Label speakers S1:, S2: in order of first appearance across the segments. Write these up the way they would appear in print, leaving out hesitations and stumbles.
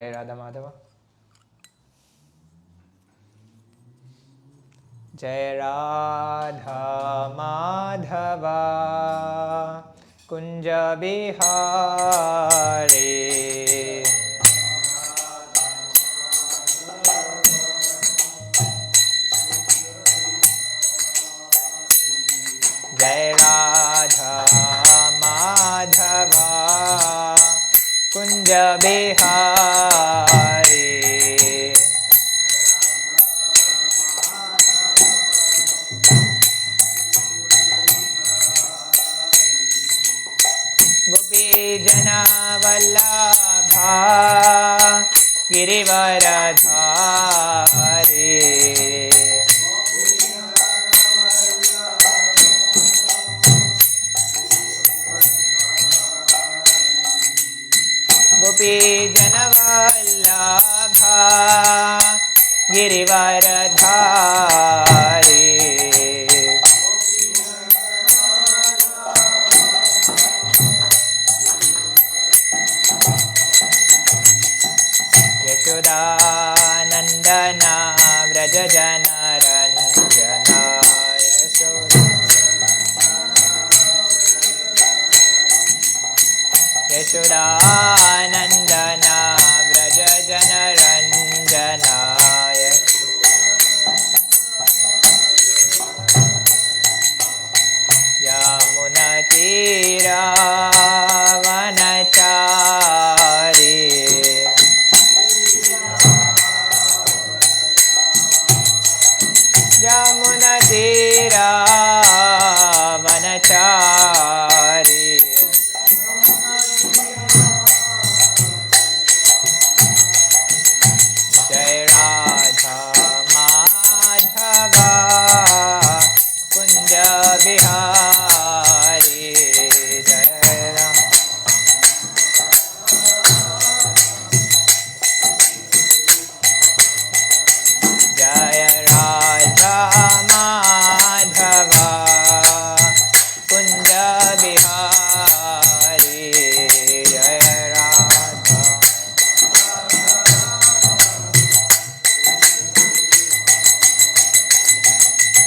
S1: जय राधा माधव। जय राधा माधवा कुंज बिहारी। जय राधा माधवा कुंज बिहारी। गोपीजन वल्लभा गिरिवरधारी। गोपीजन वल्लभा गिरिवरधारी। यशोदानन्दन व्रज जनरञ्जन। यशोदानन्दन व्रज जनरञ्जनाय। यमुनतीरावनचारी। यमुनतीरावनचारी। जय राधा माधवा कुंज बिहारी। जय जय राधा माधवा कुंज बिहारी। जय राधा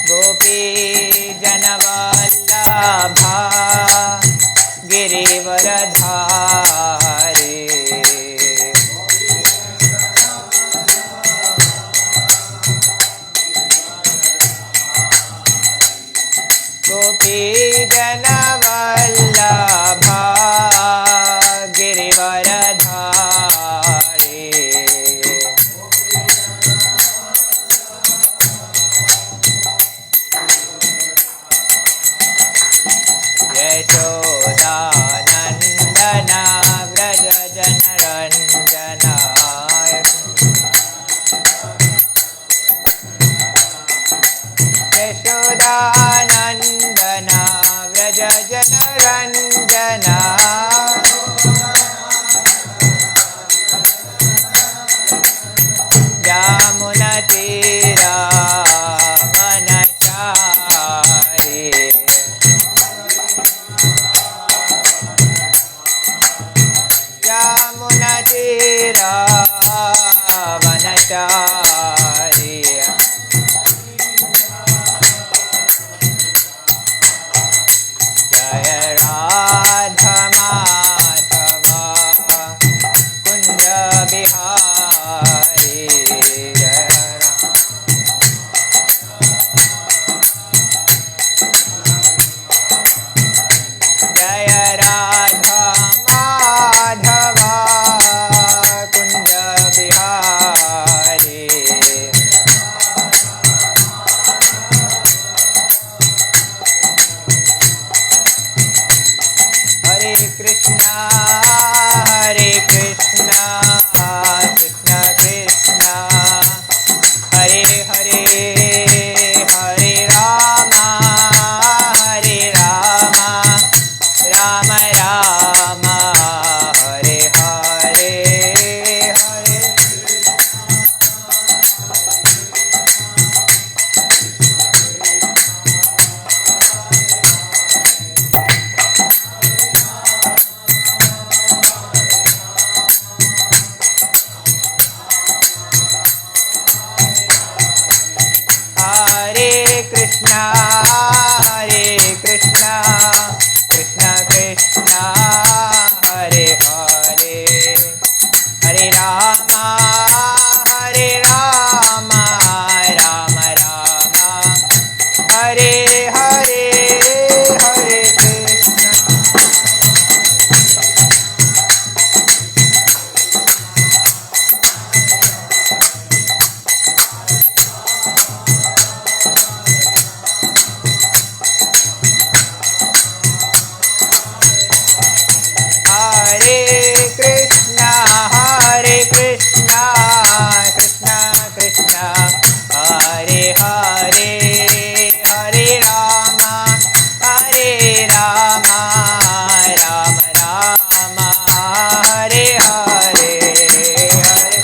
S1: गोपी जनवल्लभा गिरिवरधारी। गोपी जनवल्लभा Girivardhari. Yashodanandan Vraj जनरञ्जनाय। Yashodanandan Rama, Hare Rama, Rama Rama, Hare Hare, Hare Krishna. Hare Krishna, Hare Krishna, Krishna Krishna, Hare Hare, Hare Rama, Hare Rama, Rama Rama, Hare Hare, Hare.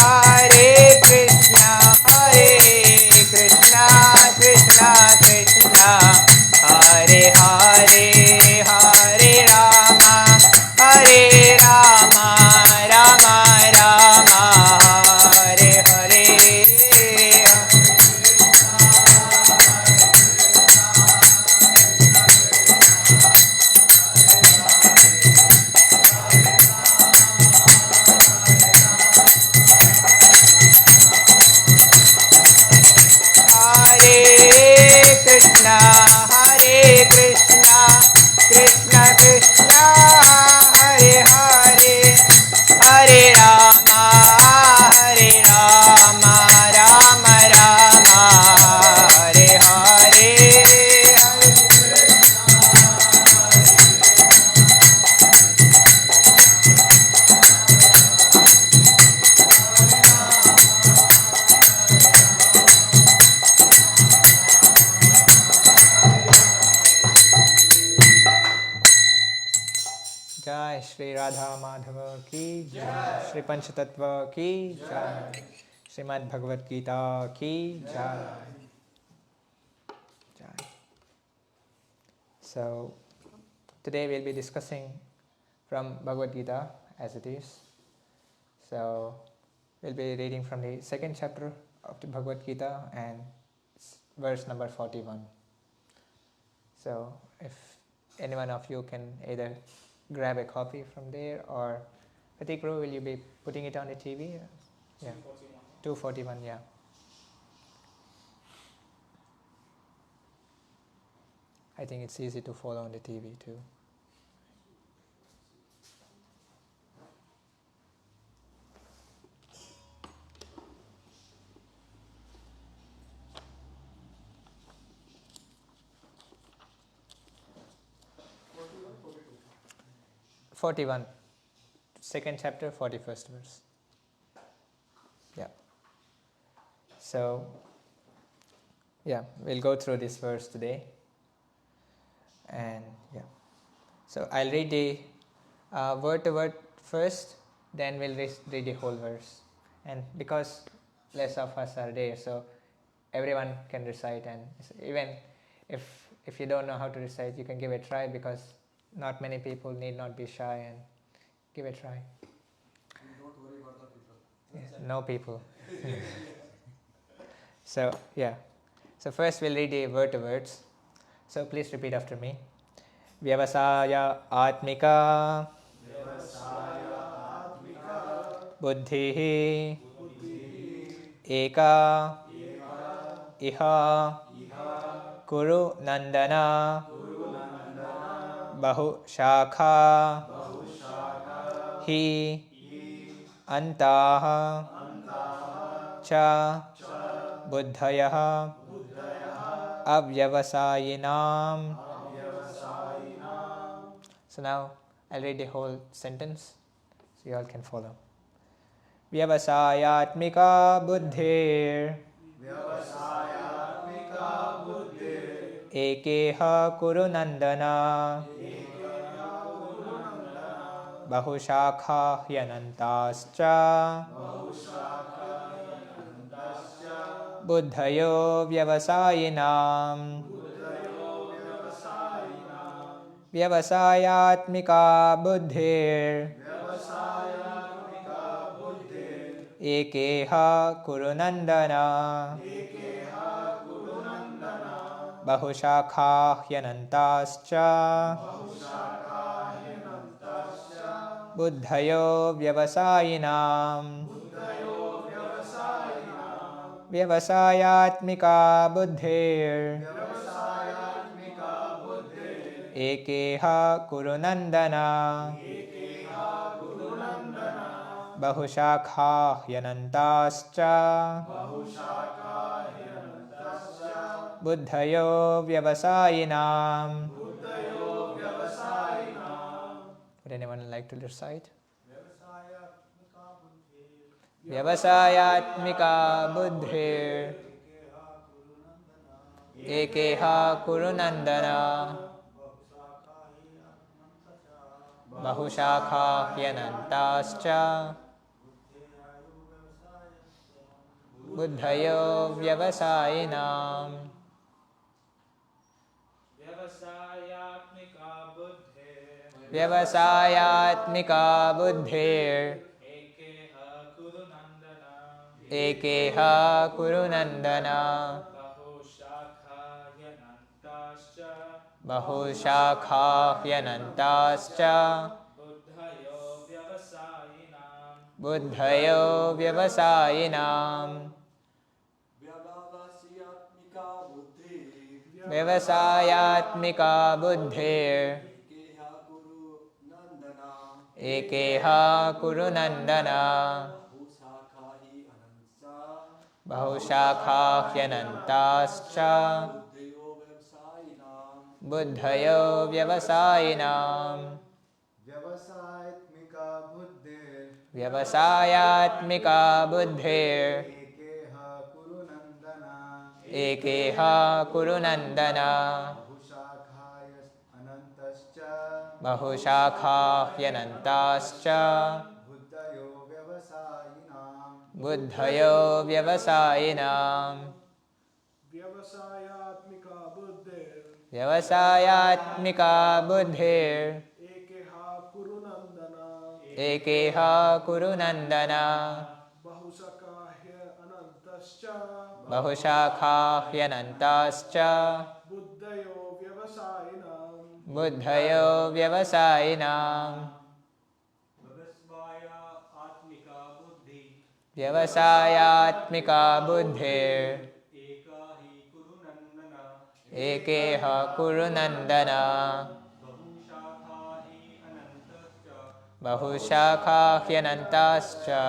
S1: Hare Krishna, Hare Krishna, Krishna Krishna, Hare Hare, Hare Rama, Hare Rama, Rama Rama, Hare Hare. Hare Krishna, Hare Krishna, Krishna Krishna, Hare Hare, Hare Rama, Hare Rama, Rama Rama, Hare Hare, Hare. Jai Shri Radha Madhava ki Jai, Shri Panchatattva ki Jai, Srimad Bhagavad Gita ki Jai. Jai. So today we'll be discussing from Bhagavad Gita as it is. So we'll be reading from the second chapter of the Bhagavad Gita and verse number 41. So if any one of you can either grab a copy from there, or Pratikru, will you be putting it on the TV? Yeah, 241, yeah. I think it's easy to follow on the TV too. Forty-one, second chapter, 41st verse. Yeah. So, yeah, we'll go through this verse today. And yeah. So I'll read the word to word first, then we'll read the whole verse. And because less of us are there, so everyone can recite. And even if you don't know how to recite, you can give it a try, because not many people need not be shy and give it a try.
S2: Don't worry about the people.
S1: Yeah, no people. So, yeah. So first we'll read the word to words. So please repeat after me. Vyavasaya atmika buddhihi eka iha kuru nandana bahu shakha hi antaha cha buddhayah avyavasayinam. So now I'll read the whole sentence so you all can follow. Vyavasayatmika buddhir ekeha kuru nandana bahushakha hyanantascha buddhayo vyavasayinam. Vyavasayatmika buddhir Ekeha Kurunandana Bahushakha Hyanantascha Buddhayo Vyavasayinam Vyavasayatmika Buddhir Ekeha Kurunandana Bahushakha Hyanantascha Buddhayo Vyavasayinam. Would anyone like to recite? Vyavasayatmika buddhir Ekeha Kurunandana Bahushakha Hyanantascha Buddhayo Vyavasayinam. Vyavasayatmika buddhir Ekeha Kurunandana Bahushakha Hyanantascha Buddhayo Vyavasayinam. Vyavasayatmika buddhir Ekeha Kurunandana Bahushakha Hyanantascha Buddhayo Vyavasayinam. Vyavasayatmika buddhir Ekeha Kurunandana Bahushakha Hyanantascha Buddhayo Vyavasayinam. Vyavasayatmika buddhir Ekeha Kurunandana Bahushakha Hyanantascha Buddhayo Vyavasayinam. Vyavasayatmika buddhir Ekeha Kurunandana Bahushakha Hyanantascha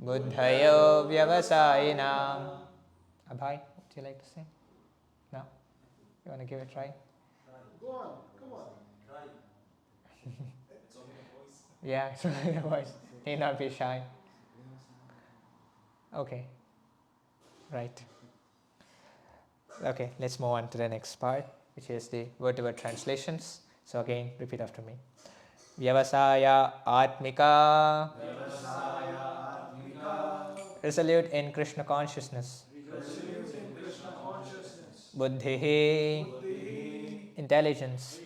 S1: Buddhayo Vyavasayinam. Abhay, would you like to sing? No? You want to give it a try?
S2: Go on, come on. Try. It's only a voice.
S1: Yeah, it's only a voice. Need not be shy. Okay. Right. Okay, let's move on to the next part, which is the word-to-word translations. So again, repeat after me. Vyavasaya Atmika. Resolute in Krishna consciousness. Buddhi. Intelligence.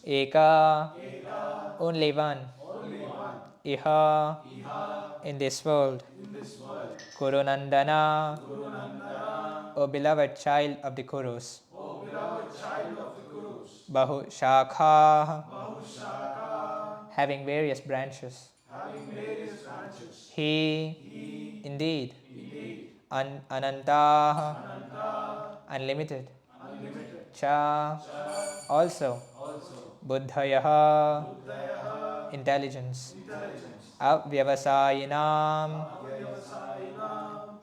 S1: Eka. Only one. Iha. In this world. Kurunandana. O beloved child of the Kurus. Bahu Shakha. Having various branches. He. Indeed. Ananta. Unlimited. Cha. Also. Buddhayaha. Intelligence. Avyavasayinam.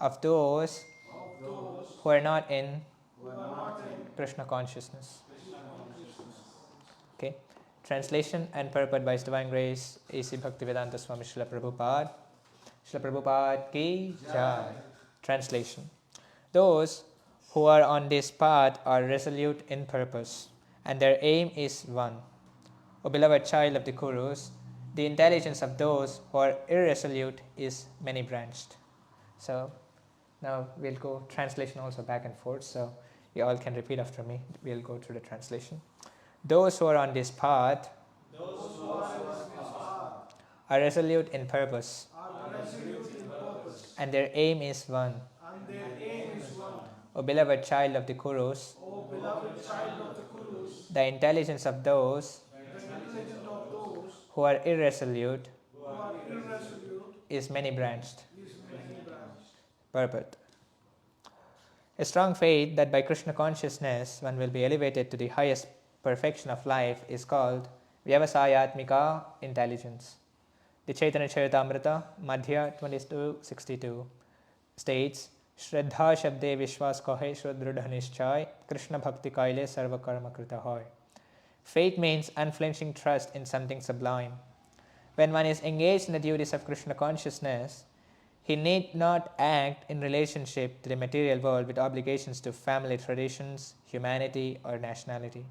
S1: Of those who are not in Krishna consciousness. Okay. Translation and purport by His Divine Grace A.C. Bhaktivedanta Swami Srila Prabhupada. Srila Prabhupada ki jai. Translation. Those who are on this path are resolute in purpose, and their aim is one. O beloved child of the Kurus, the intelligence of those who are irresolute is many-branched. So now we'll go translation also back and forth, so you all can repeat after me. We'll go through the translation. Those who are on this path are resolute in purpose, and their aim is one. O beloved child of the Kurus, the intelligence of those who are irresolute is many branched. Purport. A strong faith that by Krishna consciousness one will be elevated to the highest perfection of life is called Vyavasayatmika intelligence. The Chaitanya Charitamrita, Madhya 2262, states, Shraddha Shabde Vishwas Kahe Shraddrudha Nishchay Krishna Bhakti Kaile Sarva Karma Krita Hoy. Faith means unflinching trust in something sublime. When one is engaged in the duties of Krishna consciousness, he need not act in relationship to the material world with obligations to family traditions, humanity, or nationality.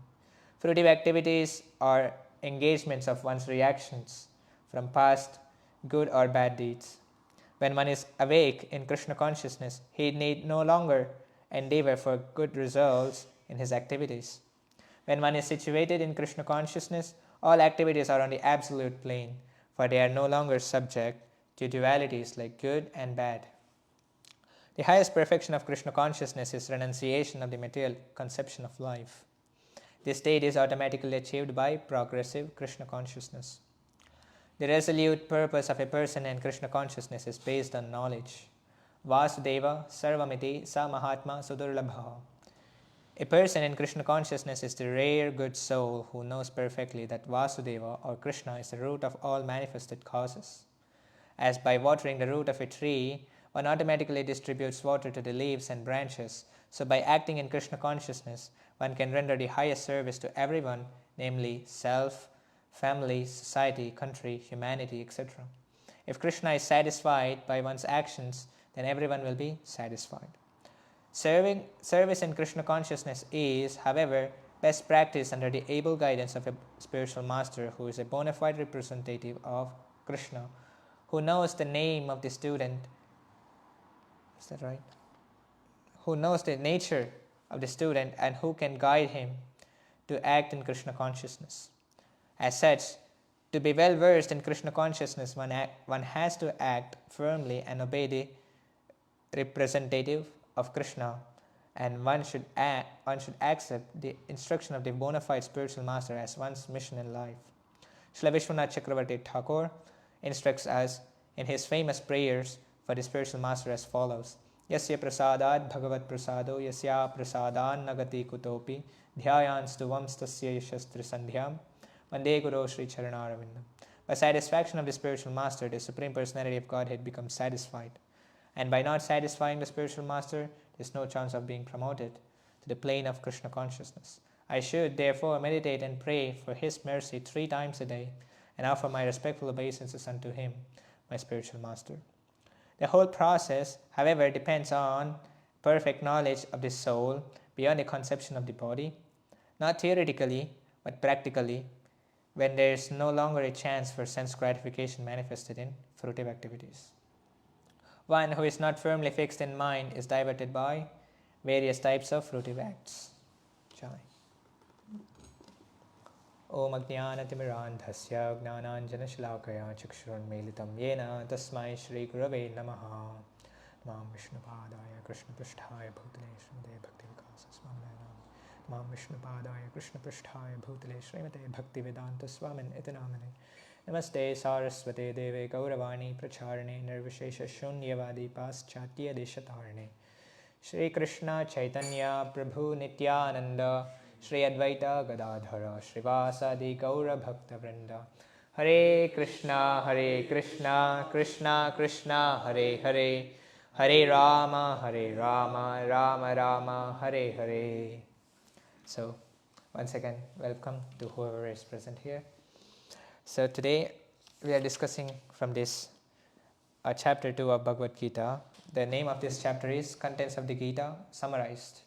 S1: Fruitive activities are engagements of one's reactions from past good or bad deeds. When one is awake in Krishna consciousness, he need no longer endeavor for good results in his activities. When one is situated in Krishna consciousness, all activities are on the absolute plane, for they are no longer subject to dualities like good and bad. The highest perfection of Krishna consciousness is renunciation of the material conception of life. This state is automatically achieved by progressive Krishna consciousness. The resolute purpose of a person in Krishna consciousness is based on knowledge. Vasudeva sarvamiti sa mahatma sudurlabha. A person in Krishna consciousness is the rare good soul who knows perfectly that Vasudeva or Krishna is the root of all manifested causes. As by watering the root of a tree, one automatically distributes water to the leaves and branches, so by acting in Krishna consciousness, one can render the highest service to everyone, namely self, family, society, country, humanity, etc. If Krishna is satisfied by one's actions, then everyone will be satisfied. Service in Krishna consciousness is, however, best practice under the able guidance of a spiritual master who is a bona fide representative of Krishna, who knows the name of the student. Is that right? Who knows the nature of the student and who can guide him to act in Krishna consciousness. As such, to be well versed in Krishna consciousness, one has to act firmly and obey the representative of Krishna, and one should accept the instruction of the bona fide spiritual master as one's mission in life. Srila Vishwanath Chakravarti Thakur instructs us in his famous prayers for the spiritual master as follows: Yasya prasadad Bhagavad prasado yasya prasadan nagati kutopi dhyayan stuvam stasya yashastri sandhyam Vande Guru Shri Charanaravinda. By satisfaction of the spiritual master, the Supreme Personality of Godhead becomes satisfied. And by not satisfying the spiritual master, there is no chance of being promoted to the plane of Krishna consciousness. I should therefore meditate and pray for his mercy 3 times a day and offer my respectful obeisances unto him, my spiritual master. The whole process, however, depends on perfect knowledge of the soul beyond the conception of the body, not theoretically, but practically, when there is no longer a chance for sense gratification manifested in fruitive activities. One who is not firmly fixed in mind is diverted by various types of fruitive acts. Jai. Om Ajnanatimmirandhasya Gnananjanashalakaya Chakshurunmilitam Yena Tasmai Shri Gurave Namaha. Namam Vishnupadaya Krishna Pristhaya Bhutale Srimate Bhakti Vikasa Swaminam. Namam Vishnupadaya Krishna Pristhaya Bhutale Srimate Bhakti Vedanta Swamin Itinamane. Namaste Saraswate Deve Gauravani Pracharane Nirvishesha Shunyavadi Paschatya Deshatarane. Shri Krishna Chaitanya Prabhu Nityananda Shri Advaita Gadadhara Srivasadi Gaura Bhakta Vrinda. Hare Krishna Krishna Krishna Hare Hare Hare Rama Rama Rama Hare Hare. So, once again, welcome to whoever is present here. So today we are discussing from this chapter 2 of Bhagavad Gita. The name of this chapter is Contents of the Gita Summarized.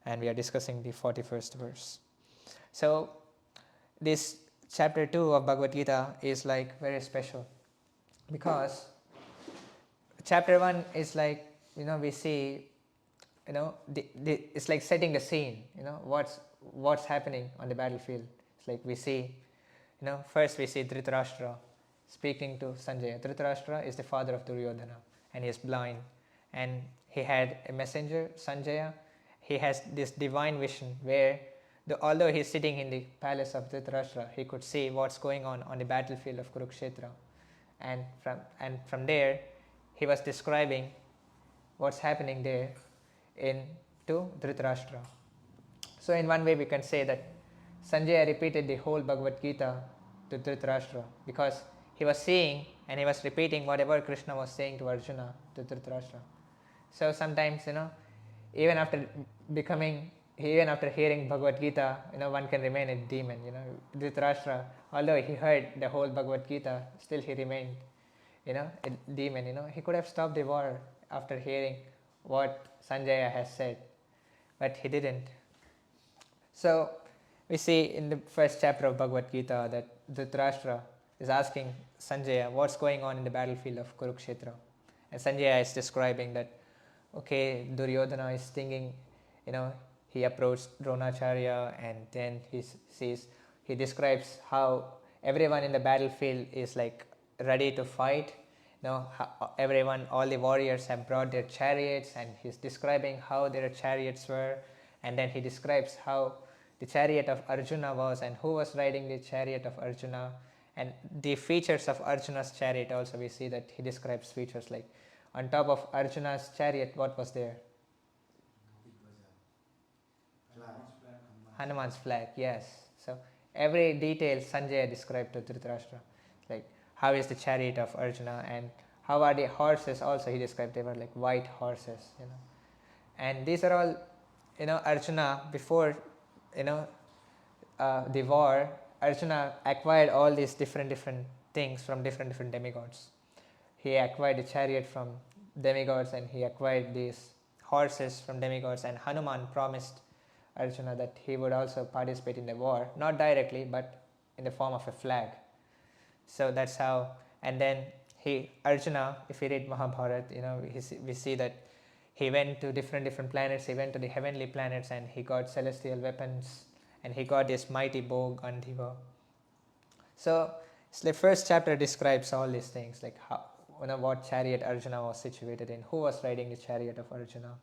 S1: And we are discussing the 41st verse. So this chapter 2 of Bhagavad Gita is like very special, because chapter 1 is like, we see, it's like setting the scene, what's happening on the battlefield. It's like we see, first we see Dhritarashtra speaking to Sanjaya. Dhritarashtra is the father of Duryodhana and he is blind. And he had a messenger, Sanjaya. He has this divine vision where, although he is sitting in the palace of Dhritarashtra, he could see what's going on the battlefield of Kurukshetra. And from there, he was describing what's happening there to Dhritarashtra. So in one way we can say that Sanjaya repeated the whole Bhagavad Gita to Dhritarashtra because he was seeing and he was repeating whatever Krishna was saying to Arjuna to Dhritarashtra. So sometimes, even after hearing Bhagavad Gita, one can remain a demon. Dhritarashtra, although he heard the whole Bhagavad Gita, still he remained, a demon. He could have stopped the war after hearing what Sanjaya has said, but he didn't. So we see in the first chapter of Bhagavad Gita that Dhritarashtra is asking Sanjaya what's going on in the battlefield of Kurukshetra. And Sanjaya is describing that, okay, Duryodhana is thinking, he approached Dronacharya and then he describes how everyone in the battlefield is like ready to fight. All the warriors have brought their chariots and he's describing how their chariots were. And then he describes how the chariot of Arjuna was and who was riding the chariot of Arjuna. And the features of Arjuna's chariot also, we see that he describes features like on top of Arjuna's chariot, what was there? Hanuman's flag, yes. So every detail Sanjaya described to Dhritarashtra. Like how is the chariot of Arjuna and how are the horses also he described, they were like white horses, And these are all, Arjuna before, the war, Arjuna acquired all these different things from different demigods. He acquired a chariot from demigods and he acquired these horses from demigods, and Hanuman promised Arjuna that he would also participate in the war, not directly but in the form of a flag. So that's how, and then Arjuna, if we read Mahabharata, we see that he went to different planets, he went to the heavenly planets and he got celestial weapons and he got this mighty bow Gandiva. So the first chapter describes all these things, like how, what chariot Arjuna was situated in, who was riding the chariot of Arjuna.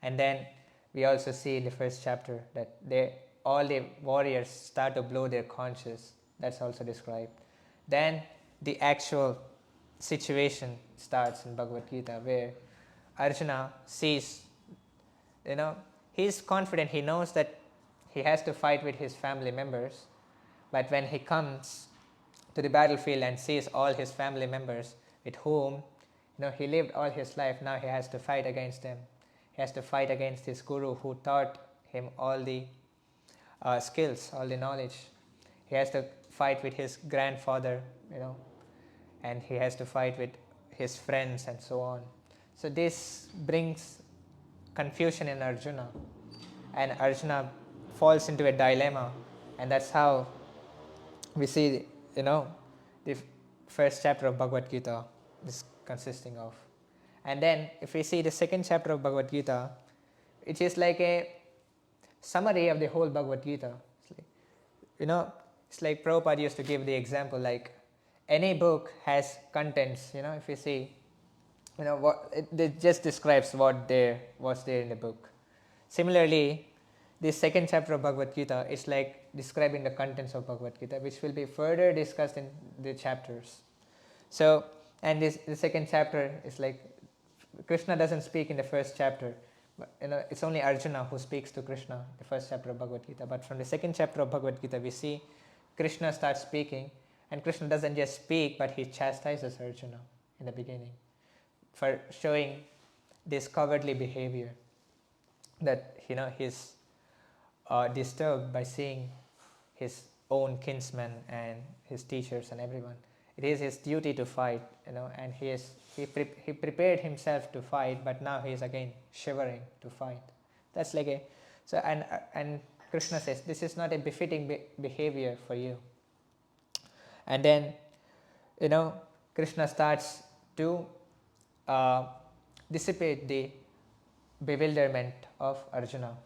S1: And then we also see in the first chapter that all the warriors start to blow their conches. That's also described. Then the actual situation starts in Bhagavad Gita where Arjuna sees, he's confident, he knows that he has to fight with his family members, but when he comes to the battlefield and sees all his family members with whom he lived all his life, now he has to fight against them. He has to fight against his guru who taught him all the skills, all the knowledge. He has to fight with his grandfather, and he has to fight with his friends and so on. So this brings confusion in Arjuna, and Arjuna falls into a dilemma, and that's how we see, the first chapter of Bhagavad Gita is consisting of. And then if we see the second chapter of Bhagavad Gita, it is like a summary of the whole Bhagavad Gita. It's like Prabhupada used to give the example, like any book has contents, if you see, it just describes what's there in the book. Similarly, the second chapter of Bhagavad Gita is like describing the contents of Bhagavad Gita, which will be further discussed in the chapters. So, and the second chapter is like, Krishna doesn't speak in the first chapter, but it's only Arjuna who speaks to Krishna, the first chapter of Bhagavad Gita. But from the second chapter of Bhagavad Gita, we see Krishna starts speaking, and Krishna doesn't just speak, but he chastises Arjuna in the beginning for showing this cowardly behavior, that he's disturbed by seeing his own kinsmen and his teachers and everyone. It is his duty to fight, and he prepared himself to fight, but now he is again shivering to fight. That's like and Krishna says, this is not a befitting behavior for you. And then, Krishna starts to dissipate the bewilderment of Arjuna.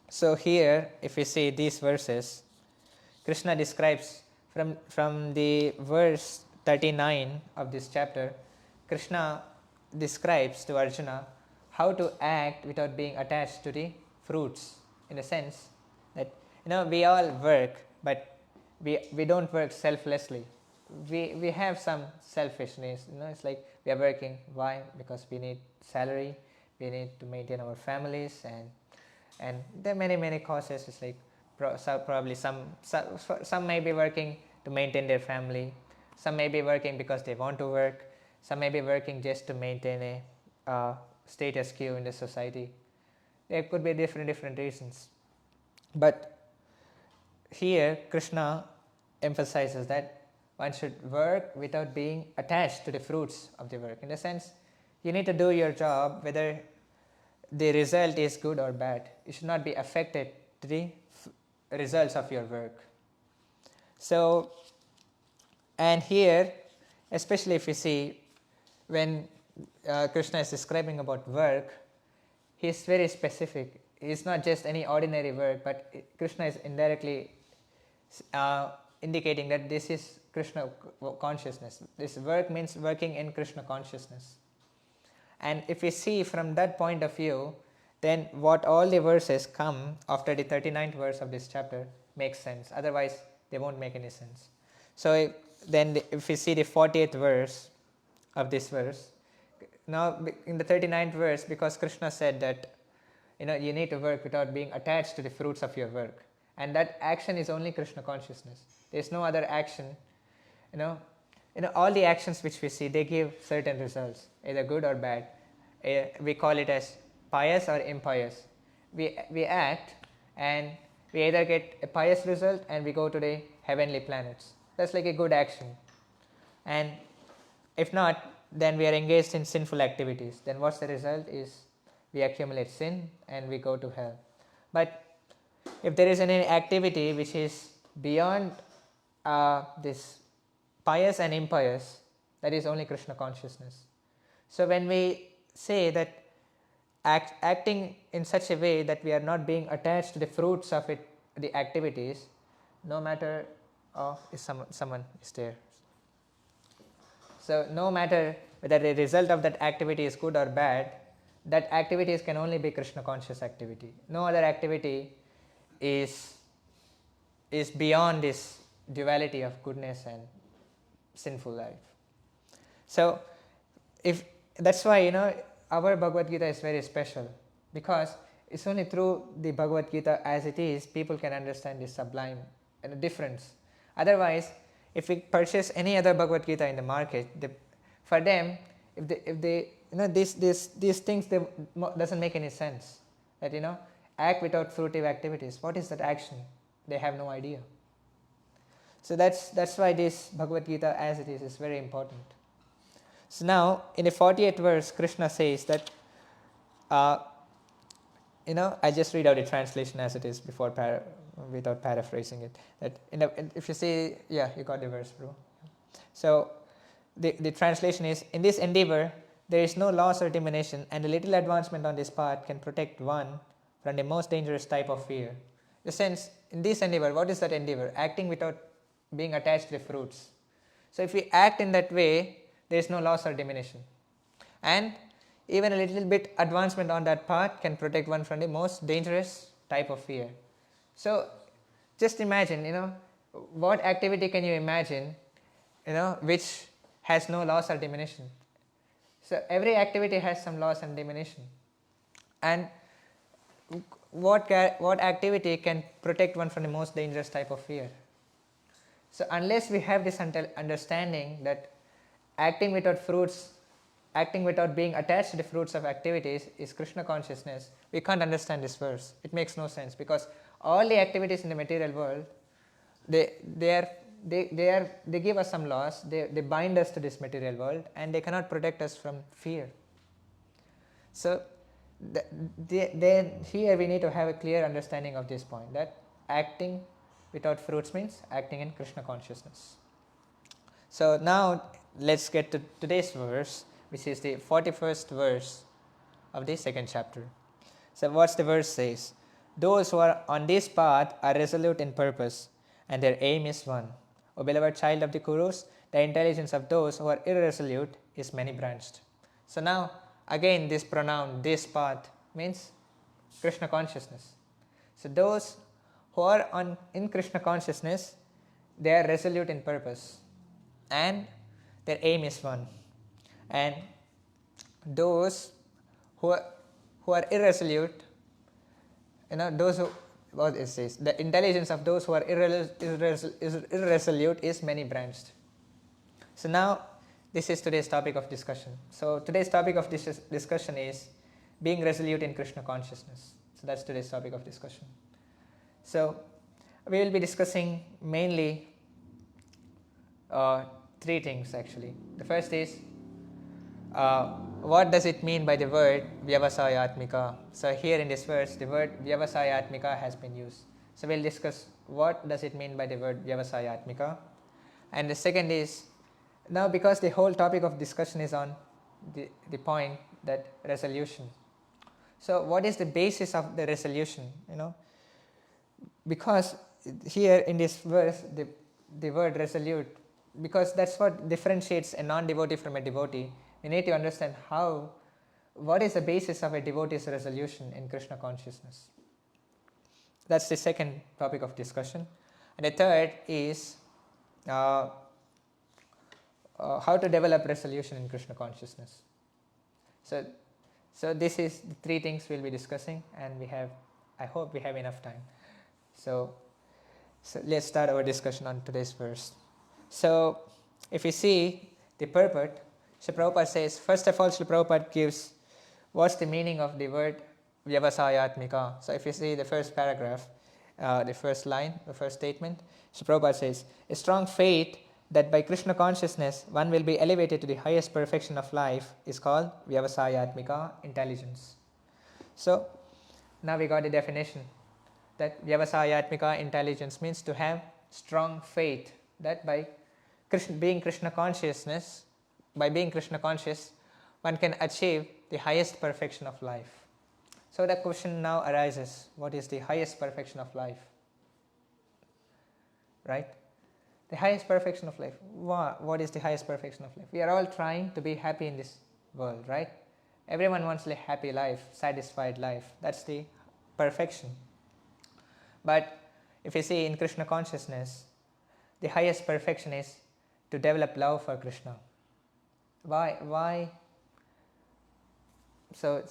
S1: So here, if we see these verses, Krishna describes from the verse 39 of this chapter, Krishna describes to Arjuna how to act without being attached to the fruits, in the sense that we all work, but we don't work selflessly. We have some selfishness. It's like we are working. Why? Because we need salary, we need to maintain our families, and there are many causes. It's like probably some may be working to maintain their family, some may be working because they want to work, some may be working just to maintain a status quo in the society. There could be different reasons, but here Krishna emphasizes that one should work without being attached to the fruits of the work. In the sense, you need to do your job whether the result is good or bad. You should not be affected to the results of your work. So, and here, especially if you see when Krishna is describing about work, he is very specific. It's not just any ordinary work, but Krishna is indirectly indicating that this is Krishna consciousness. This work means working in Krishna consciousness. And if we see from that point of view, then what all the verses come after the 39th verse of this chapter makes sense. Otherwise, they won't make any sense. So if we see the 40th verse of this verse, now in the 39th verse, because Krishna said that you need to work without being attached to the fruits of your work, and that action is only Krishna consciousness. There is no other action. All the actions which we see, they give certain results, either good or bad. We call it as pious or impious. We act and we either get a pious result and we go to the heavenly planets. That's like a good action. And if not, then we are engaged in sinful activities. Then what's the result is we accumulate sin and we go to hell. But if there is any activity which is beyond this pious and impious, that is only Krishna consciousness. So when we say that acting in such a way that we are not being attached to the fruits of it, the activities, no matter if someone is there. So no matter whether the result of that activity is good or bad, that activities can only be Krishna conscious activity. No other activity is beyond this duality of goodness and sinful life. So if that's why our Bhagavad Gita is very special, because it's only through the Bhagavad Gita as it is people can understand the sublime and the difference. Otherwise, if we purchase any other Bhagavad Gita in the market, for them, if they these things, they doesn't make any sense. That act without fruitive activities. What is that action? They have no idea. So that's why this Bhagavad Gita as it is very important. So now in the 48th verse, Krishna says that I just read out the translation as it is without paraphrasing it. That if you see, you got the verse, bro. So the translation is, in this endeavor there is no loss or diminution, and a little advancement on this path can protect one from the most dangerous type of fear. The sense, in this endeavor, what is that endeavor? Acting without being attached to the fruits. So if we act in that way, there is no loss or diminution. And even a little bit advancement on that path can protect one from the most dangerous type of fear. So just imagine, what activity can you imagine, which has no loss or diminution? So every activity has some loss and diminution. And what activity can protect one from the most dangerous type of fear? So unless we have this understanding that acting without being attached to the fruits of activities is Krishna consciousness, we can't understand this verse. It makes no sense, because all the activities in the material world, they give us some loss, they bind us to this material world, and they cannot protect us from fear. So then here we need to have a clear understanding of this point, that acting without fruits means acting in Krishna consciousness. So now let's get to today's verse, which is the 41st verse of the second chapter. So what's the verse says? Those who are on this path are resolute in purpose, and their aim is one. O beloved child of the Kurus, the intelligence of those who are irresolute is many branched. So now again this pronoun, this path means Krishna consciousness. So those who are in Krishna consciousness, they are resolute in purpose and their aim is one. And those who are irresolute, those who, what it says, the intelligence of those who are irresolute is many branched. So now this is today's topic of discussion. So today's topic of discussion is being resolute in Krishna consciousness. So that's today's topic of discussion. So we will be discussing mainly three things actually. The first is what does it mean by the word Vyavasayatmika? So here in this verse, the word Vyavasayatmika has been used. So we'll discuss what does it mean by the word Vyavasayatmika. And the second is, now because the whole topic of discussion is on the point that resolution. So what is the basis of the resolution? Because here in this verse, the word resolute, because that's what differentiates a non-devotee from a devotee. We need to understand what is the basis of a devotee's resolution in Krishna consciousness. That's the second topic of discussion. And the third is how to develop resolution in Krishna consciousness. So this is the three things we'll be discussing, and I hope we have enough time. So let's start our discussion on today's verse. So if you see the purport, Srila Prabhupada says, first of all, Srila Prabhupada gives what's the meaning of the word Vyavasayatmika. So if you see the first paragraph, the first line, the first statement, Srila Prabhupada says, a strong faith that by Krishna consciousness one will be elevated to the highest perfection of life is called Vyavasayatmika, intelligence. So now we got the definition that Vyavasayatmika, intelligence, means to have strong faith that by being Krishna conscious, one can achieve the highest perfection of life. So the question now arises, what is the highest perfection of life? Right? The highest perfection of life. What is the highest perfection of life? We are all trying to be happy in this world, right? Everyone wants a happy life, satisfied life. That's the perfection. But if you see in Krishna consciousness, the highest perfection is to develop love for Krishna. Why? So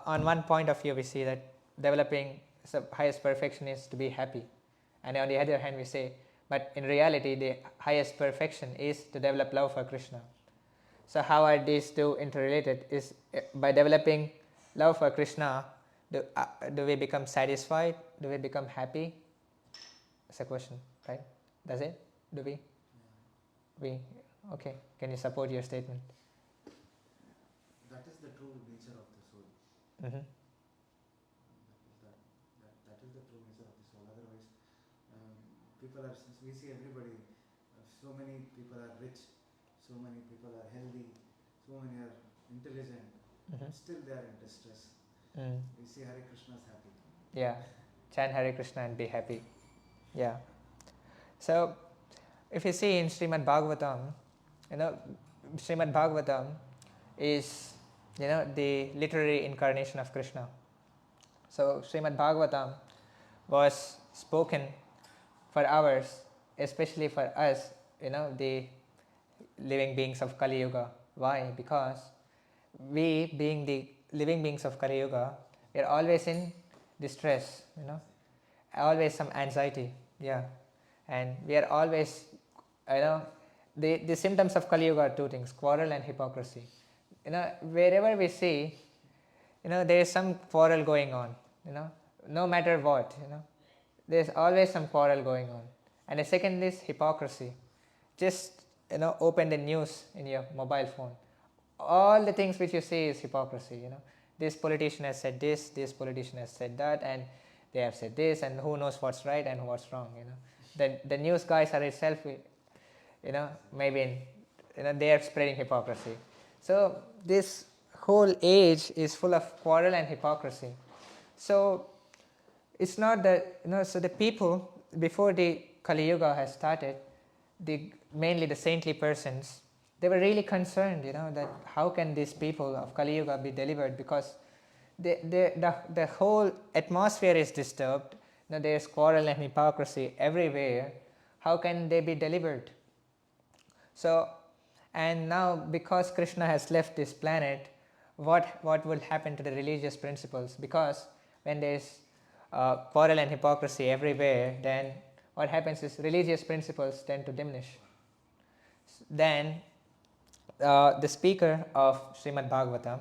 S1: on one point of view we see that developing the highest perfection is to be happy, and on the other hand we say, but in reality the highest perfection is to develop love for Krishna. So how are these two interrelated? Is by developing love for Krishna, do we become satisfied? Do we become happy? That's a question, right? Does it? Do we? Okay. Can you support your statement?
S2: That is the true nature of the soul.
S1: Mm-hmm.
S2: That is the true nature of the soul. Otherwise, we see everybody, so many people are rich, so many people are healthy, so many are intelligent, still they are in distress. We see Hare Krishna is happy.
S1: Yeah, chant Hare Krishna and be happy. Yeah. So, if you see in Srimad Bhagavatam, Srimad Bhagavatam is, the literary incarnation of Krishna. So, Srimad Bhagavatam was spoken for hours, especially for us, the living beings of Kali Yuga. Why? Because we, being the living beings of Kali Yuga, we are always in distress, always some anxiety, and we are always, the symptoms of Kali Yuga are two things: quarrel and hypocrisy. Wherever we see, there is some quarrel going on. No matter what, there is always some quarrel going on. And the second is hypocrisy. Just open the news in your mobile phone. All the things which you see is hypocrisy. This politician has said this politician has said that, and they have said this, and who knows what's right and what's wrong. The news guys are itself, maybe they are spreading hypocrisy. So this whole age is full of quarrel and hypocrisy. So it's not that, so the people before the Kali Yuga has started, mainly the saintly persons, they were really concerned, that how can these people of Kali Yuga be delivered, because the whole atmosphere is disturbed. There's quarrel and hypocrisy everywhere. How can they be delivered? So, and now because Krishna has left this planet, what will happen to the religious principles? Because when there's quarrel and hypocrisy everywhere, then what happens is religious principles tend to diminish. Then the speaker of Srimad Bhagavatam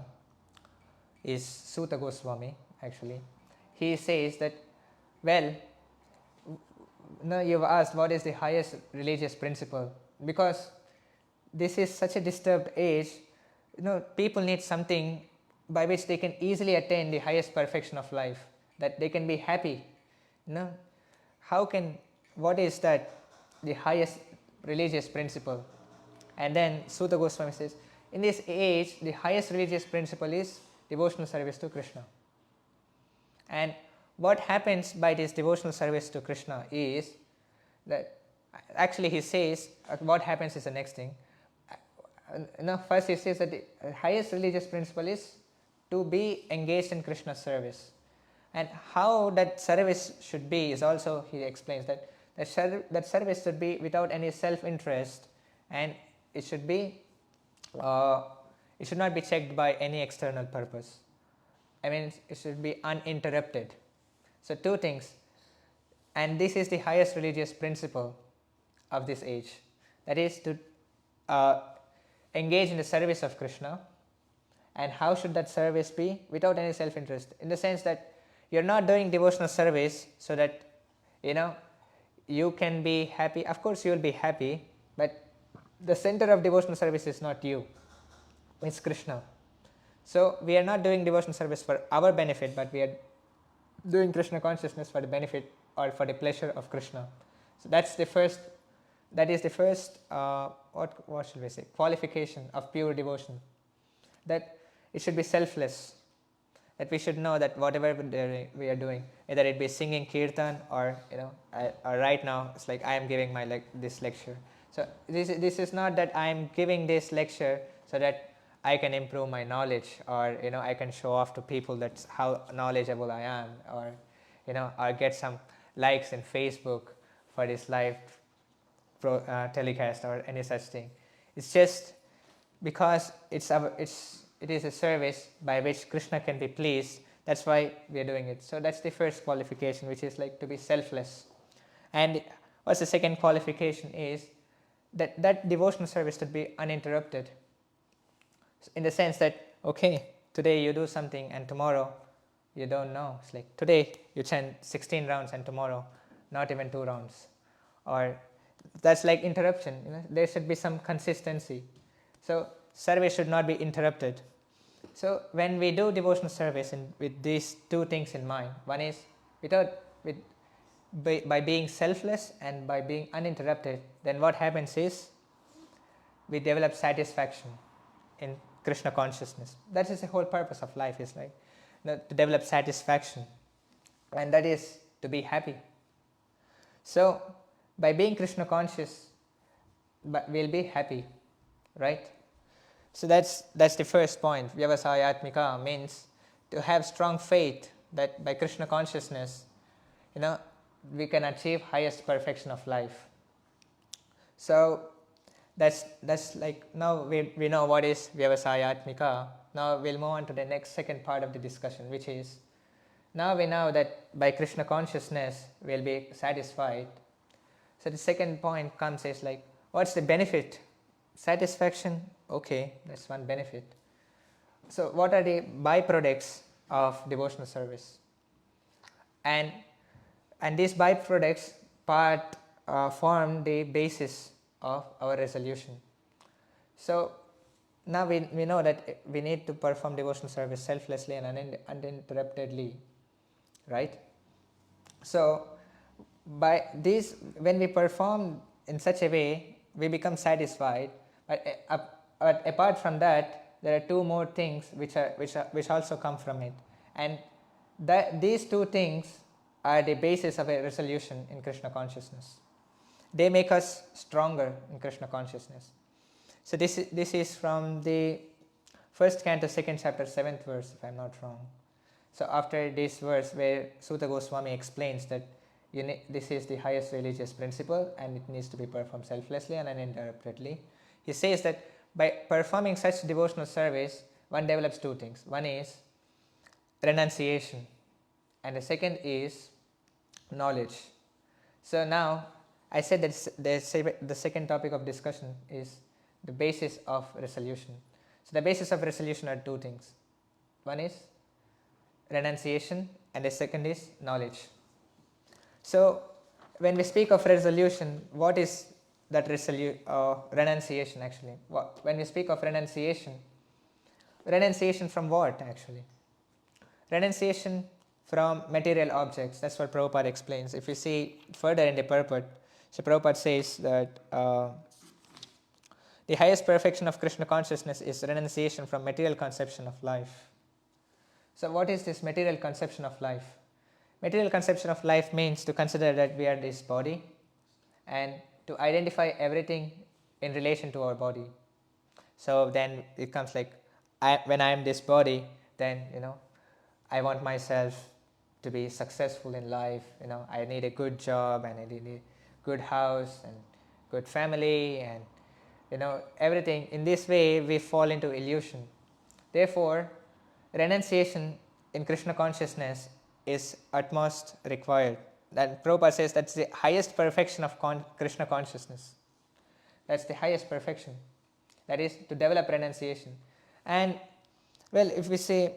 S1: is Suta Goswami, actually. He says that, well, now you've asked what is the highest religious principle, because this is such a disturbed age. People need something by which they can easily attain the highest perfection of life, that they can be happy. What is that, the highest religious principle? And then Suta Goswami says, in this age, the highest religious principle is devotional service to Krishna. And what happens by this devotional service to Krishna is that, actually he says, what happens is the next thing. First he says that the highest religious principle is to be engaged in Krishna's service. And how that service should be is also, he explains that that service should be without any self-interest, and it should not be checked by any external purpose. It should be uninterrupted. So two things, and this is the highest religious principle of this age, that is to engage in the service of Krishna. And how should that service be? Without any self-interest, in the sense that you're not doing devotional service so that you can be happy. Of course you will be happy, but the center of devotional service is not you, it's Krishna. So we are not doing devotional service for our benefit, but we are doing Krishna consciousness for the benefit or for the pleasure of Krishna. So that is the first what should we say, qualification of pure devotion, that it should be selfless, that we should know that whatever we are doing, either it be singing kirtan or or right now it's like I am giving my this lecture. So this is not that I am giving this lecture so that I can improve my knowledge, or I can show off to people that's how knowledgeable I am, or or get some likes in Facebook for this live telecast or any such thing. It's just because it is a service by which Krishna can be pleased. That's why we are doing it. So that's the first qualification, which is to be selfless. And what's the second qualification is that devotional service should be uninterrupted, in the sense that, okay, today you do something and tomorrow you don't know. It's like today you chant 16 rounds and tomorrow not even 2 rounds, or that's like interruption. There should be some consistency. So service should not be interrupted. So when we do devotional service with these two things in mind, one is by being selfless and by being uninterrupted, then what happens is we develop satisfaction in Krishna consciousness. That is the whole purpose of life, is to develop satisfaction, and that is to be happy. So by being Krishna conscious, we'll be happy, right? So that's the first point. Vyavasayatmika means to have strong faith that by Krishna consciousness, we can achieve highest perfection of life. So that's now we know what is Vyavasayatmika. Now we'll move on to the second part of the discussion, which is, now we know that by Krishna consciousness we'll be satisfied. So the second point comes is what's the benefit? Satisfaction, okay, that's one benefit. So what are the byproducts of devotional service? And these byproducts form the basis of our resolution. So now we know that we need to perform devotional service selflessly and uninterruptedly, right? So by this, when we perform in such a way, we become satisfied. But apart from that, there are two more things which also come from it, and these two things are the basis of a resolution in Krishna consciousness. they make us stronger in Krishna consciousness. So this is from the first canto, second chapter, 7th verse, if I am not wrong. So after this verse where Sutta Goswami explains that this is the highest religious principle and it needs to be performed selflessly and uninterruptedly, he says that by performing such devotional service, one develops two things. One is renunciation and the second is knowledge. So now I said that the second topic of discussion is the basis of resolution. So the basis of resolution are two things. One is renunciation and the second is knowledge. So when we speak of resolution, what is that renunciation actually? When we speak of renunciation from what actually? Renunciation from material objects. That's what Prabhupada explains. If you see further in the purport, so Prabhupada says that the highest perfection of Krishna consciousness is renunciation from material conception of life. So what is this material conception of life? Material conception of life means to consider that we are this body and to identify everything in relation to our body. So then it comes like, when I am this body, then I want myself to be successful in life. I need a good job and I need a good house and good family and everything. In this way we fall into illusion. Therefore renunciation in Krishna consciousness is utmost required. That Prabhupada says that's the highest perfection of Krishna consciousness. That's the highest perfection. That is to develop renunciation. And well, if we say,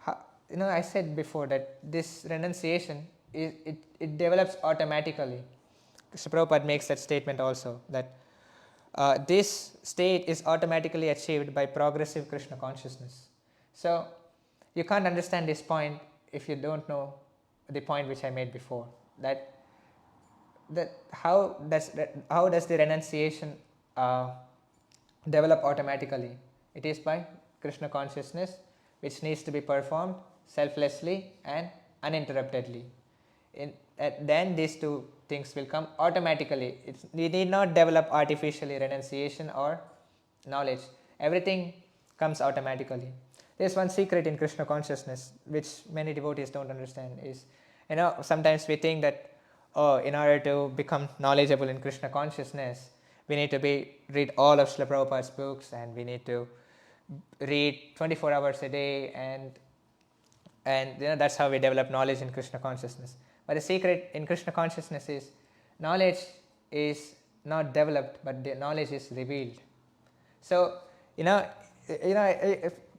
S1: I said before that this renunciation it develops automatically. So Prabhupada makes that statement also, that this state is automatically achieved by progressive Krishna consciousness. So you can't understand this point if you don't know the point which I made before, that how does the renunciation develop automatically? It is by Krishna consciousness, which needs to be performed selflessly and uninterruptedly. Then these two things will come automatically. We need not develop artificially renunciation or knowledge. Everything comes automatically. There's one secret in Krishna consciousness which many devotees don't understand is, sometimes we think that, in order to become knowledgeable in Krishna consciousness, we need to read all of Srila Prabhupada's books and we need to read 24 hours a day and that's how we develop knowledge in Krishna consciousness. But the secret in Krishna consciousness is knowledge is not developed, but the knowledge is revealed. So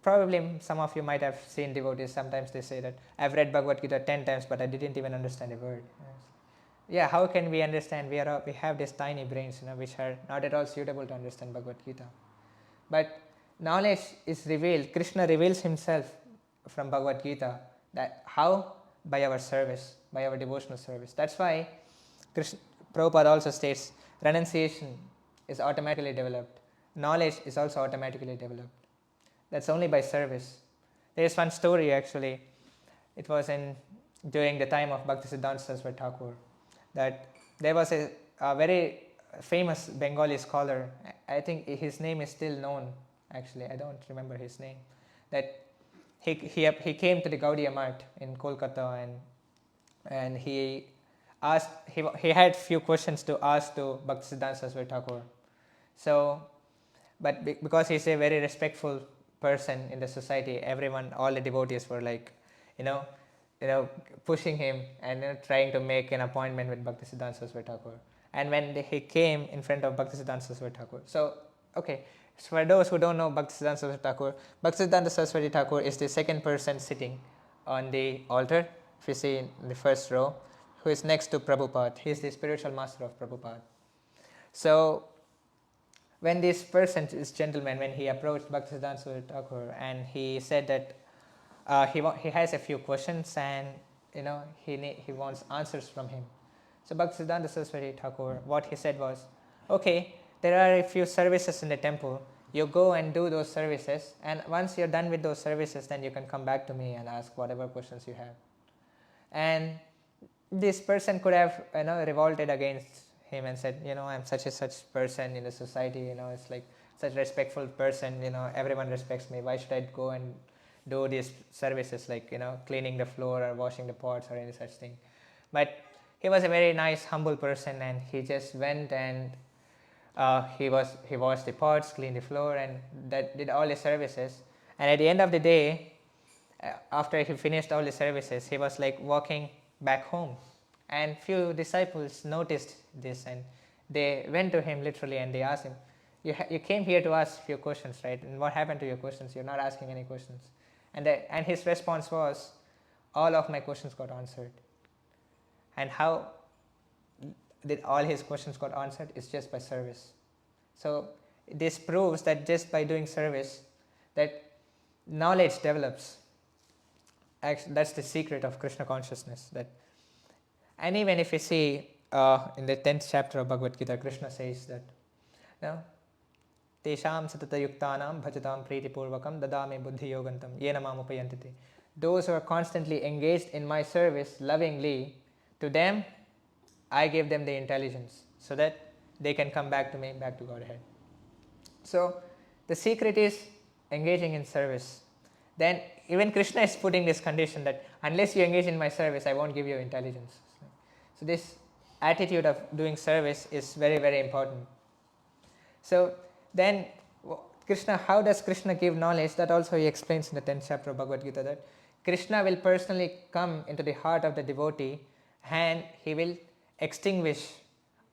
S1: probably some of you might have seen devotees, sometimes they say that I've read Bhagavad Gita 10 times but I didn't even understand a word. Yeah, how can we understand? We have these tiny brains which are not at all suitable to understand Bhagavad Gita. But knowledge is revealed. Krishna reveals himself from Bhagavad Gita. That how? By our service, by our devotional service. That's why Prabhupada also states renunciation is automatically developed. Knowledge is also automatically developed. That's only by service. There is one story actually. It was during the time of Bhaktisiddhanta Saraswati Thakur, that there was a very famous Bengali scholar. I think his name is still known. Actually, I don't remember his name. That he came to the Gaudiya Math in Kolkata and he asked. He had few questions to ask to Bhaktisiddhanta Saraswati Thakur. So, but because he's a very respectful person in the society, all the devotees were like, pushing him and trying to make an appointment with Bhaktisiddhanta Saraswati Thakur. And when he came in front of Bhaktisiddhanta Saraswati Thakur, so for those who don't know Bhaktisiddhanta Saraswati Thakur is the second person sitting on the altar. If you see in the first row, who is next to Prabhupada. He is the spiritual master of Prabhupada. So when this gentleman, when he approached Bhaktisiddhanta Saraswati Thakur and he said that he has a few questions and he wants answers from him. So Bhaktisiddhanta Saraswati Thakur, what he said was, okay, there are a few services in the temple. You go and do those services, and once you're done with those services, then you can come back to me and ask whatever questions you have. And this person could have revolted against him and said, I'm such a such person in the society, it's like such respectful person, everyone respects me. Why should I go and do these services like, cleaning the floor or washing the pots or any such thing? But he was a very nice, humble person, and he just went and he washed the pots, cleaned the floor, and that did all the services. And at the end of the day, after he finished all the services, he was like walking back home. And few disciples noticed this, and they went to him literally and they asked him, you came here to ask few questions, right? And what happened to your questions? You're not asking any questions. And his response was, all of my questions got answered. And how did all his questions got answered? Is just by service. So this proves that just by doing service, that knowledge develops. Actually, that's the secret of Krishna consciousness. And even if you see in the 10th chapter of Bhagavad Gita, Krishna says that, Tesham satata yuktanam bhajatam priti purvakam dadami buddhi yogantam yena mam upayantite. Those who are constantly engaged in my service lovingly, to them I give them the intelligence so that they can come back to me, back to Godhead. So the secret is engaging in service. Then even Krishna is putting this condition that unless you engage in my service, I won't give you intelligence. So this attitude of doing service is very, very important. So then Krishna, how does Krishna give knowledge? That also he explains in the 10th chapter of Bhagavad Gita, that Krishna will personally come into the heart of the devotee and he will extinguish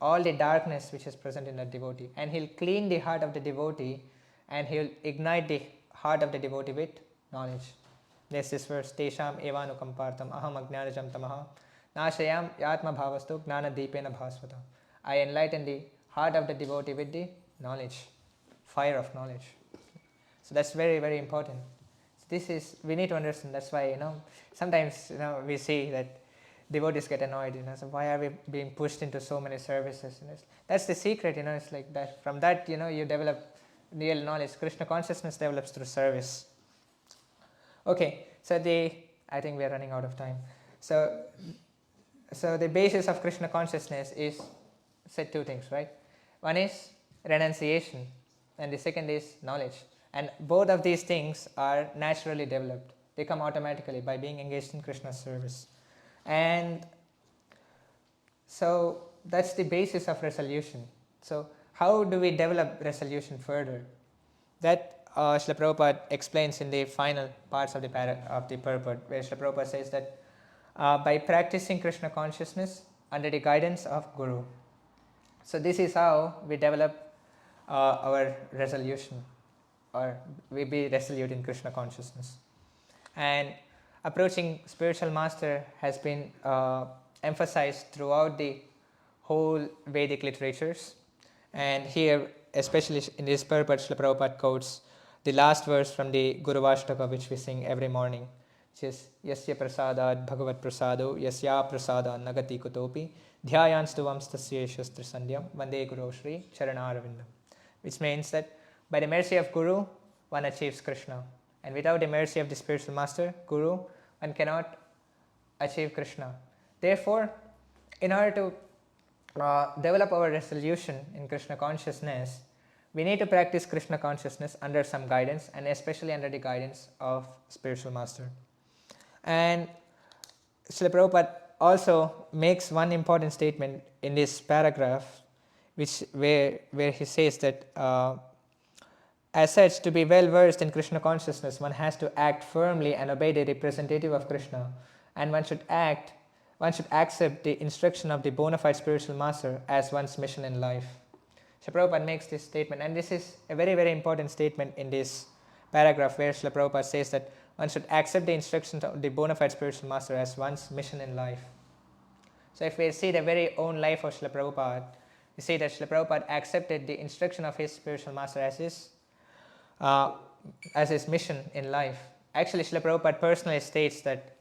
S1: all the darkness which is present in the devotee, and he'll clean the heart of the devotee and he'll ignite the heart of the devotee with knowledge. There's this verse, Tesham evanukampartam aham ajnanajam tamaha nashayam yatma bhavastu gnana deepena bhasvata. I enlighten the heart of the devotee with the knowledge, fire of knowledge. So that's very, very important. We need to understand. That's why sometimes we see that devotees get annoyed. So why are we being pushed into so many services? That's the secret. It's like that. From that, you develop real knowledge. Krishna consciousness develops through service. Okay, so I think we are running out of time. So the basis of Krishna consciousness is said two things, right? One is renunciation, and the second is knowledge. And both of these things are naturally developed. They come automatically by being engaged in Krishna's service. And so that's the basis of resolution. So how do we develop resolution further? That Srila Prabhupada explains in the final parts of the purport, where Srila Prabhupada says that by practicing Krishna consciousness under the guidance of Guru. So this is how we develop our resolution, or we be resolute in Krishna consciousness. And approaching spiritual master has been emphasized throughout the whole Vedic literatures. And here, especially in this purport, Srila Prabhupada quotes the last verse from the Guru Vashtaka, which we sing every morning, which is Yasya prasadad Bhagavad prasado Yasya prasada nagati kutopi dhyayan stuvam stasya shastra sandhyam vande Guru Shri Charanaravinda. Which means that by the mercy of Guru, one achieves Krishna. And without the mercy of the spiritual master, Guru, one cannot achieve Krishna. Therefore, in order to develop our resolution in Krishna consciousness, we need to practice Krishna consciousness under some guidance, and especially under the guidance of spiritual master. And Srila Prabhupada also makes one important statement in this paragraph, where he says that as such, to be well versed in Krishna consciousness, one has to act firmly and obey the representative of Krishna, and one should accept the instruction of the bona fide spiritual master as one's mission in life. Srila Prabhupada makes this statement, and this is a very, very important statement in this paragraph, where Srila Prabhupada says that one should accept the instructions of the bona fide spiritual master as one's mission in life. So if we see the very own life of Srila Prabhupada, we see that Srila Prabhupada accepted the instruction of his spiritual master as his mission in life. Actually, Srila Prabhupada personally states that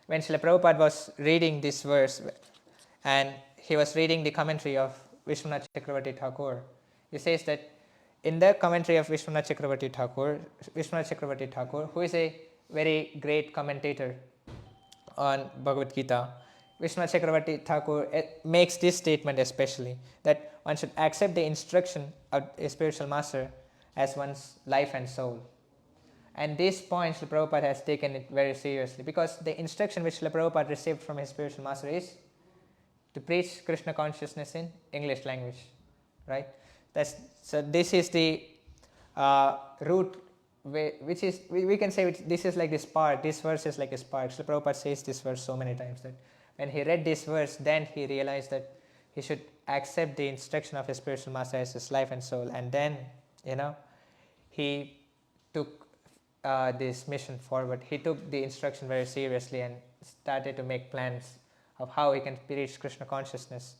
S1: when Srila Prabhupada was reading this verse, and he was reading the commentary of Vishwanath Chakravarti Thakur, he says that in the commentary of Vishwanath Chakravarti Thakur, who is a very great commentator on Bhagavad Gita, Vishwanath Chakravarti Thakur makes this statement especially, that one should accept the instruction of a spiritual master as one's life and soul. And this point Srila Prabhupada has taken it very seriously, because the instruction which Srila Prabhupada received from his spiritual master is to preach Krishna consciousness in English language, right? So this is the root, which is, we can say this is like the spark, this verse is like a spark. Srila Prabhupada says this verse so many times that when he read this verse, then he realized that he should accept the instruction of his spiritual master as his life and soul, and then, he took this mission forward. He took the instruction very seriously and started to make plans of how he can preach Krishna consciousness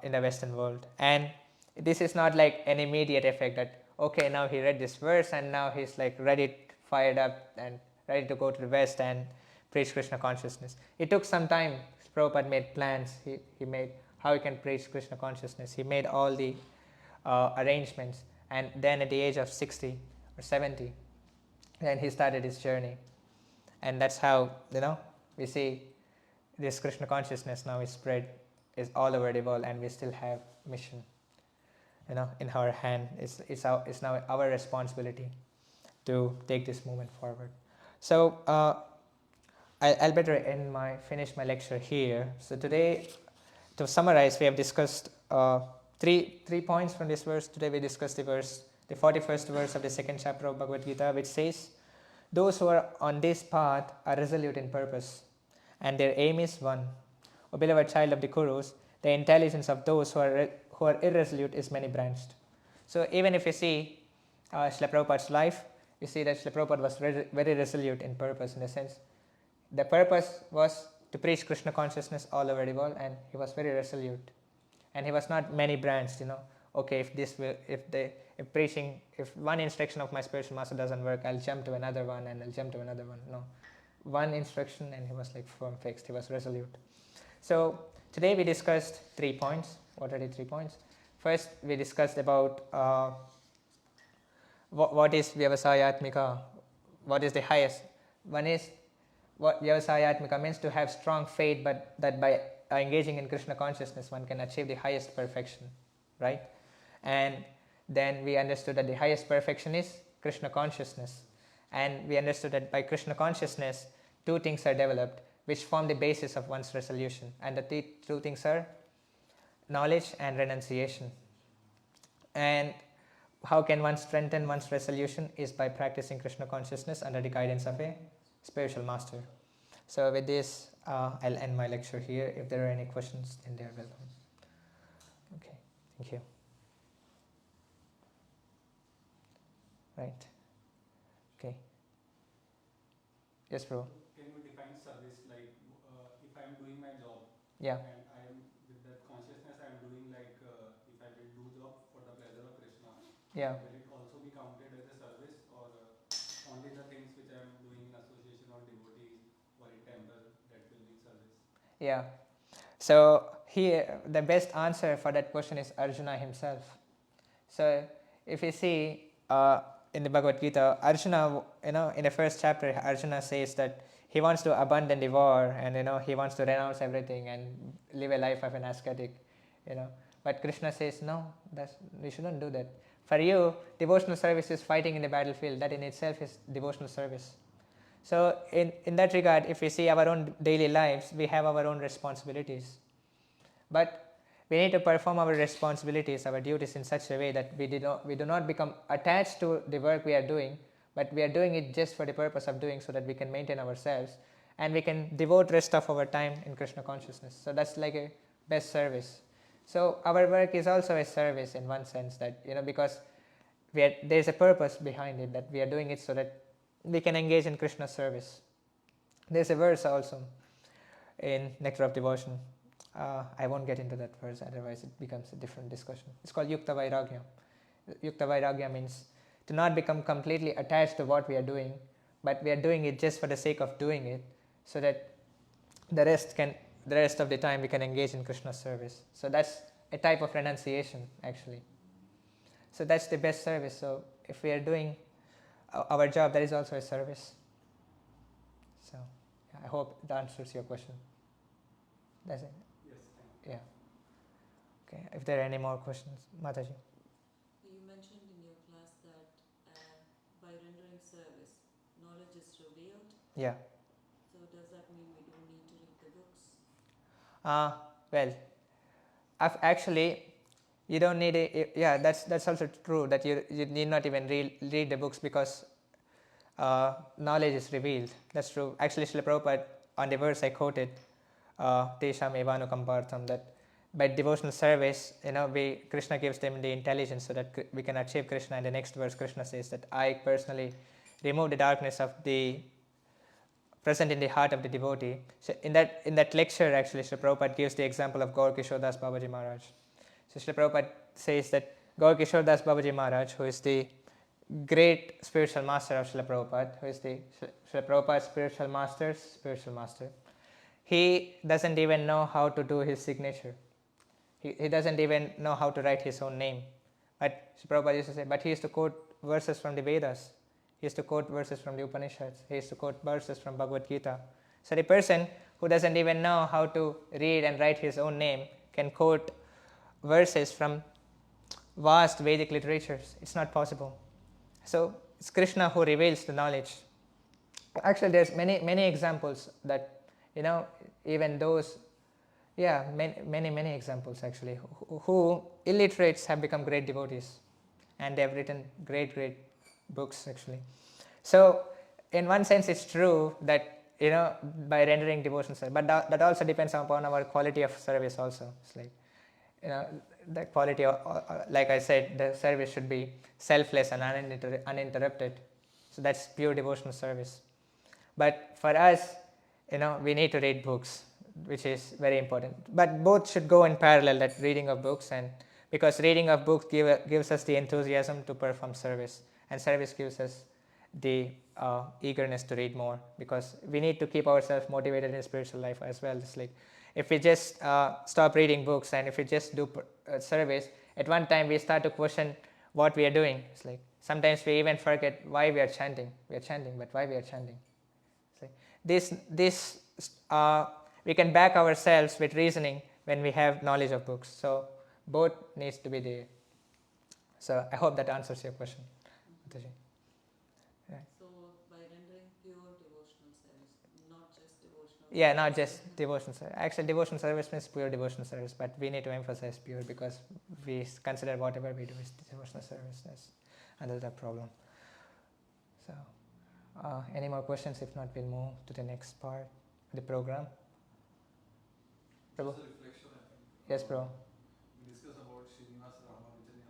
S1: in the Western world. And this is not like an immediate effect that, okay, now he read this verse and now he's like ready, fired up and ready to go to the West and preach Krishna consciousness. It took some time. Prabhupada made plans. He made how he can preach Krishna consciousness. He made all the arrangements, and then at the age of 60 or 70, then he started his journey. And that's how, we see this Krishna consciousness now is spread, is all over the world, and we still have mission, in our hand. It's now our responsibility to take this movement forward. So I'll better finish my lecture here. So today, to summarize, we have discussed three points from this verse. Today we discussed the 41st verse of the 2nd chapter of Bhagavad Gita, which says, "Those who are on this path are resolute in purpose, and their aim is one. O beloved child of the Kurus, the intelligence of those who are irresolute is many-branched." So even if you see Srila Prabhupada's life, you see that Srila Prabhupada was very resolute in purpose, in the sense the purpose was to preach Krishna consciousness all over the world, and he was very resolute. And he was not many-branched, okay, if one instruction of my spiritual master doesn't work, I'll jump to another one and I'll jump to another one. No. One instruction and he was like firm, fixed, he was resolute. So today we discussed 3 points. What are the 3 points? First, we discussed about what is Vyavasayatmika, what is the highest. One is, what Vyavasayatmika means, to have strong faith, but that by engaging in Krishna consciousness one can achieve the highest perfection, right? And then we understood that the highest perfection is Krishna consciousness. And we understood that by Krishna consciousness, 2 things are developed which form the basis of one's resolution. And the 2 things are knowledge and renunciation. And how can one strengthen one's resolution is by practicing Krishna consciousness under the guidance of a spiritual master. So with this, I'll end my lecture here. If there are any questions, then they are welcome. Okay, thank you. Right. Okay. Yes, bro.
S3: Can you define service, like if I am doing my job,
S1: Yeah.
S3: and I am with that consciousness, I am doing like if I will do job for the pleasure of Krishna,
S1: Yeah.
S3: will it also be counted as a service, or only the things which I am doing in association of devotees or in temple, that will be service?
S1: Yeah. So here the best answer for that question is Arjuna himself. So if you see in the Bhagavad Gita, Arjuna, in the first chapter, Arjuna says that he wants to abandon the war, and he wants to renounce everything and live a life of an ascetic, But Krishna says, no, you shouldn't do that. For you, devotional service is fighting in the battlefield. That in itself is devotional service. So in that regard, if we see our own daily lives, we have our own responsibilities. But we need to perform our responsibilities, our duties in such a way that we do not become attached to the work we are doing, but we are doing it just for the purpose of doing, so that we can maintain ourselves and we can devote rest of our time in Krishna consciousness. So that's like a best service. So our work is also a service in one sense, that because there's a purpose behind it, that we are doing it so that we can engage in Krishna's service. There's a verse also in Nectar of Devotion. I won't get into that verse, otherwise it becomes a different discussion. It's called Yukta Vairagya. Yukta Vairagya means to not become completely attached to what we are doing, but we are doing it just for the sake of doing it, so that the rest of the time we can engage in Krishna's service. So that's a type of renunciation, actually. So that's the best service. So if we are doing our job, that is also a service. So I hope that answers your question. That's it.
S3: Yes, thank you.
S1: Yeah. Okay. If there are any more questions, Mataji.
S4: You mentioned in your class that by rendering service, knowledge is revealed.
S1: Yeah.
S4: So does that mean we don't need to read the books?
S1: Well, actually, you don't need it. Yeah, that's also true, that you need not even read the books, because knowledge is revealed. That's true. Actually, Srila Prabhupada, on the verse I quoted, Tesham evanukampartham, that by devotional service, Krishna gives them the intelligence so that we can achieve Krishna. And the next verse, Krishna says that I personally remove the darkness of the present in the heart of the devotee. So in that lecture, actually, Srila Prabhupada gives the example of Gaur Kishore Das Babaji Maharaj. So Srila Prabhupada says that Gaur Kishore Das Babaji Maharaj, who is the great spiritual master of Srila Prabhupada, who is the Srila Prabhupada's spiritual master, he doesn't even know how to do his signature. He doesn't even know how to write his own name. But Srila Prabhupada used to say, but he used to quote verses from the Vedas. He used to quote verses from the Upanishads. He used to quote verses from Bhagavad Gita. So the person who doesn't even know how to read and write his own name can quote verses from vast Vedic literatures. It's not possible. So it's Krishna who reveals the knowledge. Actually, there's many examples that, even those, many examples actually, who illiterates have become great devotees, and they have written great books actually. So in one sense it's true that, by rendering devotion service, but that also depends upon our quality of service also. It's like, the quality of, like I said, the service should be selfless and uninterrupted. So that's pure devotional service. But for us, we need to read books, which is very important. But both should go in parallel, that reading of books, and because reading of books gives us the enthusiasm to perform service, and service gives us the eagerness to read more, because we need to keep ourselves motivated in spiritual life as well. It's like, if we just stop reading books and if we just do service, at one time we start to question what we are doing. It's like sometimes we even forget why we are chanting. We are chanting, but why we are chanting? It's like this we can back ourselves with reasoning when we have knowledge of books. So both needs to be there. So I hope that answers your question.
S4: So by rendering pure devotional service, not just devotional.
S1: Yeah, not just devotional service. Actually, devotional service means pure devotional service, but we need to emphasize pure, because we consider whatever we do is devotional service. That's another problem. So, any more questions? If not, we'll move to the next part of the program. Prabhu?
S5: Just a reflection, I think.
S1: Yes, bro.
S5: We discussed about Srinivas Ramanujan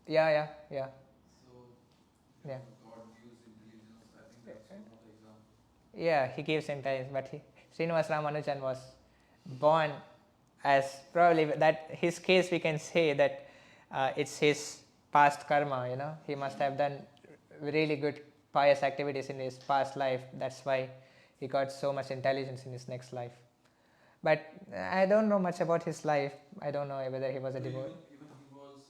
S5: yesterday.
S1: Yeah.
S5: So,
S1: Yeah.
S5: God gives intelligence. I think that's one of the examples.
S1: Yeah, he gives intelligence, but Srinivas Ramanujan was born as, probably that his case we can say that it's his past karma. He must have done really good pious activities in his past life. That's why he got so much intelligence in his next life. But I don't know much about his life. I don't know whether he was a devotee.
S5: Even he was,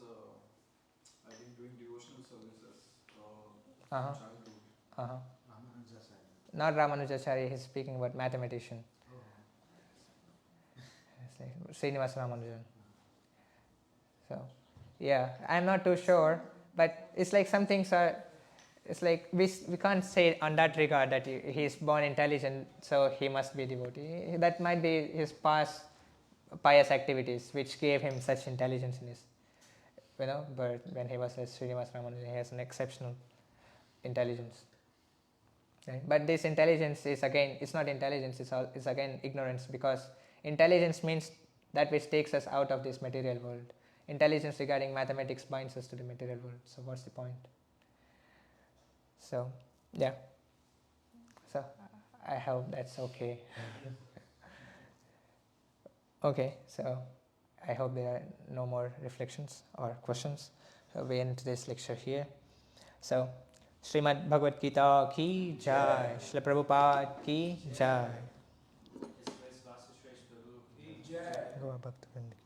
S5: I think, doing devotional services
S1: Uh-huh.
S5: childhood.
S1: Uh-huh.
S2: Ramanujacharya.
S1: Not Ramanujacharya, he's speaking about mathematician.
S2: Oh.
S1: It's like Srinivas Ramanujan. So, yeah, I'm not too sure, but it's like some things are, it's like we can't say on that regard that he's born intelligent, so he must be devotee. That might be his past pious activities which gave him such intelligence in his, birth. When he was as Srinivas Ramanujan, he has an exceptional intelligence. Right? But this intelligence is again, it's not intelligence, it's again ignorance, because intelligence means that which takes us out of this material world. Intelligence regarding mathematics binds us to the material world. So what's the point? So, yeah. So I hope that's okay. Okay, so I hope there are no more reflections or questions. So we end this lecture here. So, Srimad Bhagavad Gita ki jai, Srila Prabhupada ki jai. Gaur Bhakta Vrinda.